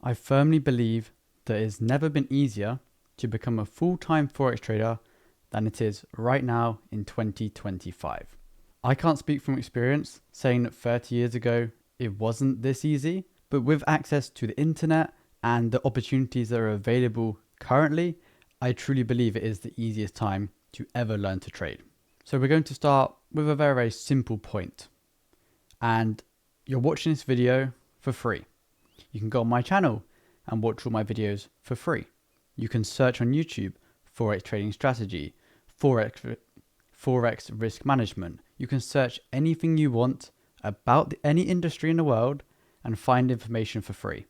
I firmly believe that it's never been easier to become a full-time Forex trader than it is right now in 2025. I can't speak from experience saying that 30 years ago it wasn't this easy, but with access to the internet and the opportunities that are available currently, I truly believe it is the easiest time to ever learn to trade. So we're going to start with a very simple point. And you're watching this video for free. You can go on my channel and watch all my videos for free. You can search on YouTube, Forex trading strategy, Forex risk management. You can search anything you want about any industry in the world and find information for free.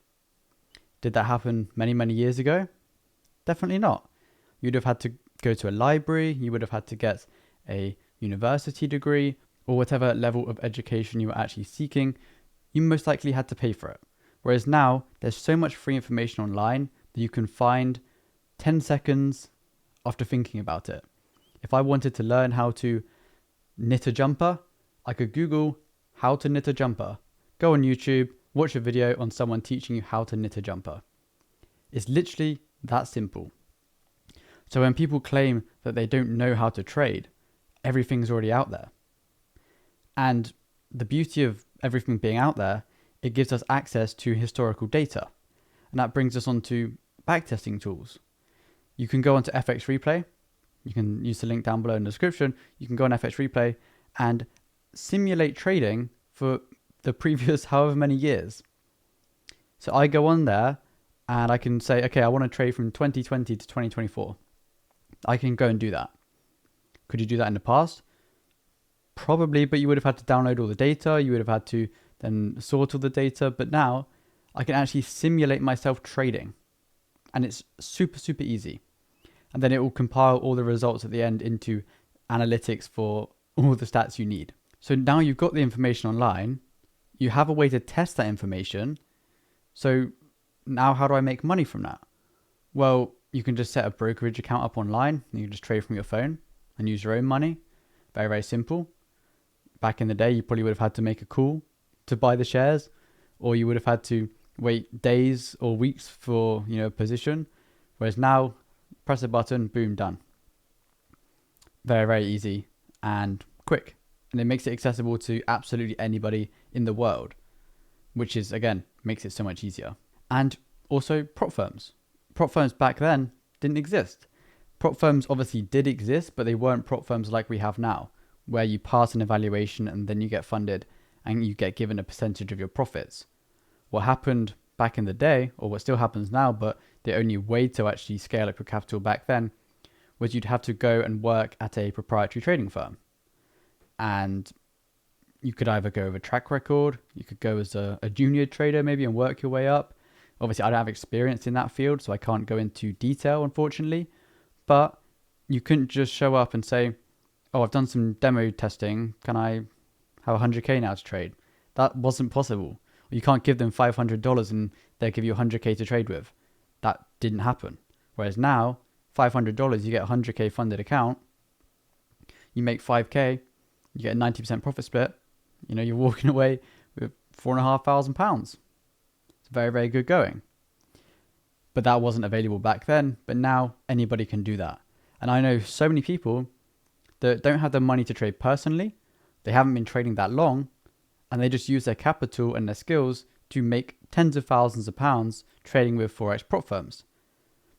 Did that happen many years ago? Definitely not. You'd have had to go to a library, you would have had to get a university degree, or whatever level of education you were actually seeking, you most likely had to pay for it. Whereas now, there's so much free information online that you can find 10 seconds after thinking about it. If I wanted to learn how to knit a jumper, I could Google how to knit a jumper, go on YouTube, watch a video on someone teaching you how to knit a jumper. It's literally that simple. So when people claim that they don't know how to trade, everything's already out there. And the beauty of everything being out there, it gives us access to historical data. And that brings us on to backtesting tools. You can go onto FX Replay. You can use the link down below in the description. You can go on FX Replay and simulate trading for the previous however many years. So I go on there and I can say, okay, I want to trade from 2020 to 2024. I can go and do that. Could you do that in the past? Probably, but you would have had to download all the data. You would have had to then sort all the data. But now I can actually simulate myself trading. And it's super easy. And then it will compile all the results at the end into analytics for all the stats you need. So now you've got the information online. You have a way to test that information. So now how do I make money from that? Well, you can just set a brokerage account up online. And you can just trade from your phone and use your own money. Very simple. Back in the day, you probably would have had to make a call to buy the shares, or you would have had to wait days or weeks for a position. Whereas now, press a button, boom, done. Very easy and quick. And it makes it accessible to absolutely anybody in the world, which is, again, makes it so much easier. And also prop firms. Prop firms back then didn't exist. Prop firms obviously did exist, but they weren't prop firms like we have now, where you pass an evaluation and then you get funded and you get given a percentage of your profits. What happened back in the day, or what still happens now, but the only way to actually scale up your capital back then was you'd have to go and work at a proprietary trading firm. And you could either go with a track record, you could go as a junior trader maybe and work your way up. Obviously, I don't have experience in that field, so I can't go into detail, unfortunately. But you couldn't just show up and say, oh, I've done some demo testing. Can I have 100K now to trade? That wasn't possible. You can't give them $500 and they'll give you 100K to trade with. That didn't happen. Whereas now, $500, you get a 100K funded account. You make 5K, you get a 90% profit split. You're walking away with £4,500. It's very good going. But that wasn't available back then. But now anybody can do that. And I know so many people that don't have the money to trade personally. They haven't been trading that long, and they just use their capital and their skills to make tens of thousands of pounds trading with Forex prop firms.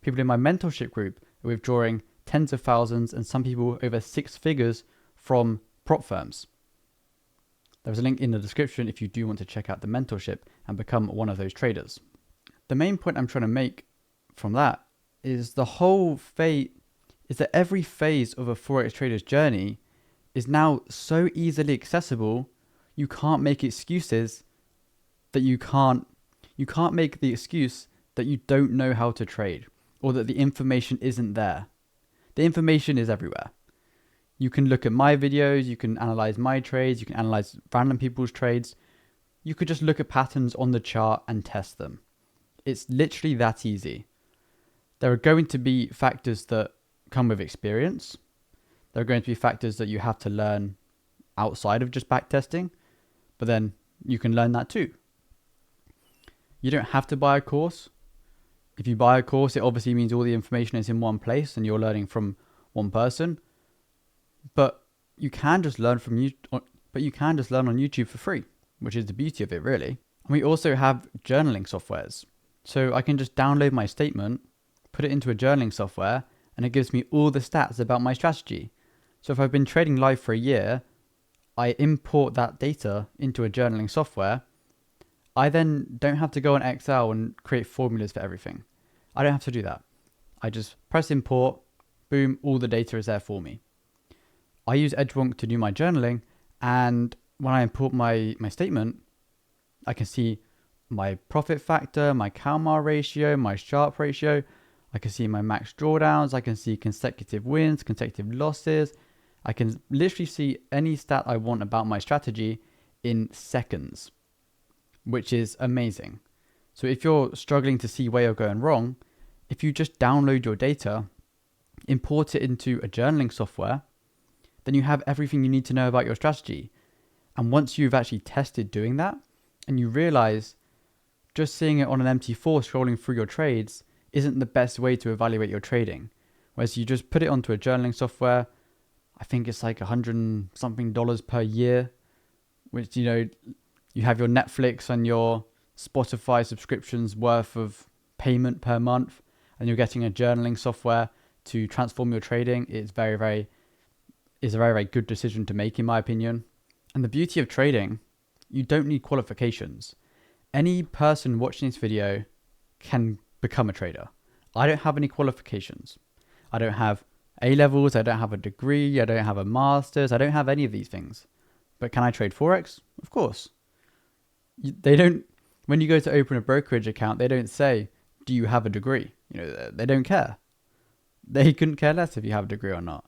People in my mentorship group are withdrawing tens of thousands and some people over six figures from prop firms. There's a link in the description if you do want to check out the mentorship and become one of those traders. The main point I'm trying to make from that is that every phase of a Forex trader's journey is now so easily accessible. You can't make excuses that you can't make the excuse that you don't know how to trade or that the information isn't there. The information is everywhere. You can look at my videos, you can analyze my trades, you can analyze random people's trades. You could just look at patterns on the chart and test them. It's literally that easy. There are going to be factors that come with experience. There are going to be factors that you have to learn outside of just backtesting, but then you can learn that too. You don't have to buy a course. If you buy a course, it obviously means all the information is in one place and you're learning from one person. But you can just learn from you. But you can just learn on YouTube for free, which is the beauty of it, really. And we also have journaling softwares. So I can just download my statement, put it into a journaling software, and it gives me all the stats about my strategy. So if I've been trading live for a year, I import that data into a journaling software. I then don't have to go on Excel and create formulas for everything. I don't have to do that. I just press import, boom, all the data is there for me. I use Edgewonk to do my journaling, and when I import my statement, I can see my profit factor, my Kalmar ratio, my Sharpe ratio. I can see my max drawdowns. I can see consecutive wins, consecutive losses. I can literally see any stat I want about my strategy in seconds, which is amazing. So if you're struggling to see where you're going wrong, if you just download your data, import it into a journaling software, then you have everything you need to know about your strategy. And once you've actually tested doing that, and you realize just seeing it on an MT4 scrolling through your trades isn't the best way to evaluate your trading. Whereas you just put it onto a journaling software, I think it's like $100 and something per year, which, you have your Netflix and your Spotify subscriptions worth of payment per month, and you're getting a journaling software to transform your trading. It's a very, very good decision to make, in my opinion. And the beauty of trading, you don't need qualifications. Any person watching this video can become a trader. I don't have any qualifications. I don't have A-levels, I don't have a degree, I don't have a master's, I don't have any of these things. But can I trade Forex? Of course. When you go to open a brokerage account, they don't say, do you have a degree? They don't care. They couldn't care less if you have a degree or not,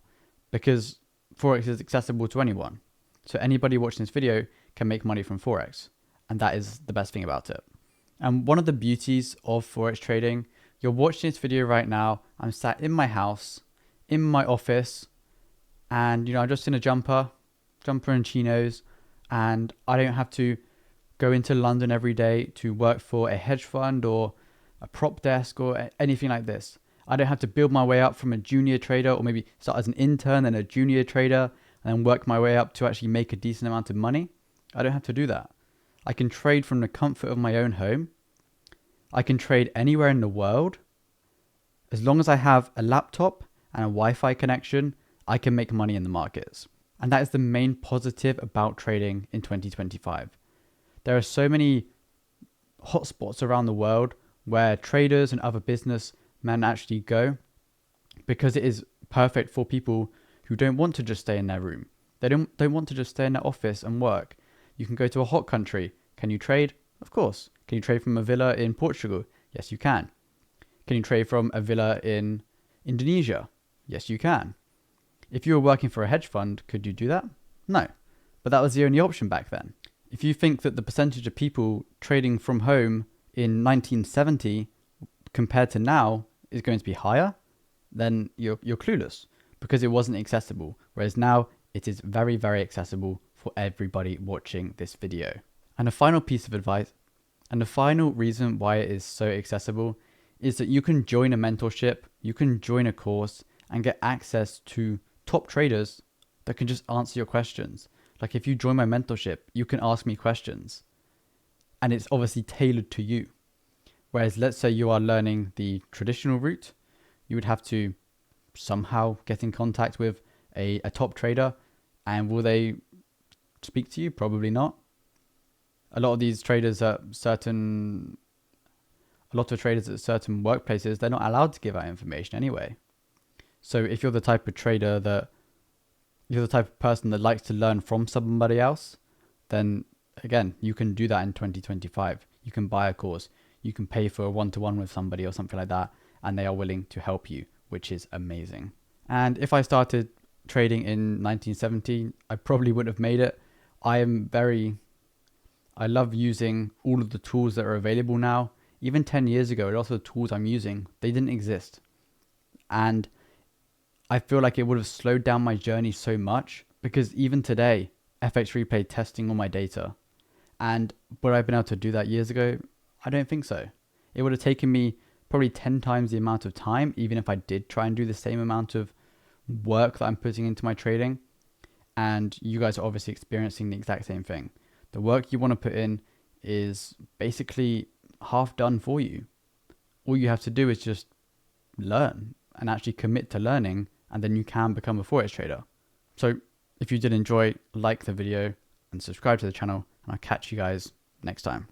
because Forex is accessible to anyone. So anybody watching this video can make money from Forex. And that is the best thing about it. And one of the beauties of Forex trading, you're watching this video right now. I'm sat in my house, in my office, and I'm just in a jumper and chinos, and I don't have to go into London every day to work for a hedge fund or a prop desk or anything like this. I don't have to build my way up from a junior trader, or maybe start as an intern and a junior trader and then work my way up to actually make a decent amount of money. I don't have to do that. I can trade from the comfort of my own home. I can trade anywhere in the world. As long as I have a laptop and a Wi-Fi connection, I can make money in the markets. And that is the main positive about trading in 2025. There are so many hotspots around the world where traders and other businessmen actually go, because it is perfect for people who don't want to just stay in their room. They don't want to just stay in their office and work. You can go to a hot country. Can you trade? Of course. Can you trade from a villa in Portugal? Yes, you can. Can you trade from a villa in Indonesia? Yes, you can. If you were working for a hedge fund, could you do that? No. But that was the only option back then. If you think that the percentage of people trading from home in 1970 compared to now is going to be higher, then you're clueless, because it wasn't accessible. Whereas now it is very, very accessible for everybody watching this video. And a final piece of advice, and the final reason why it is so accessible, is that you can join a mentorship, you can join a course and get access to top traders that can just answer your questions. Like if you join my mentorship, you can ask me questions and it's obviously tailored to you. Whereas let's say you are learning the traditional route, you would have to somehow get in contact with a top trader, and will they speak to you? Probably not. A lot of traders at certain workplaces, they're not allowed to give out information anyway. So if you're the type of person that likes to learn from somebody else, then again, you can do that in 2025. You can buy a course, you can pay for a one-to-one with somebody or something like that, and they are willing to help you, which is amazing. And if I started trading in 1970, I probably wouldn't have made it. I love using all of the tools that are available now. Even 10 years ago, a lot of the tools I'm using, they didn't exist. And I feel like it would have slowed down my journey so much, because even today, FX Replay testing all my data. And would I have been able to do that years ago? I don't think so. It would have taken me probably 10 times the amount of time, even if I did try and do the same amount of work that I'm putting into my trading. And you guys are obviously experiencing the exact same thing. The work you want to put in is basically half done for you. All you have to do is just learn and actually commit to learning, and then you can become a Forex trader. So if you did enjoy, like the video and subscribe to the channel, and I'll catch you guys next time.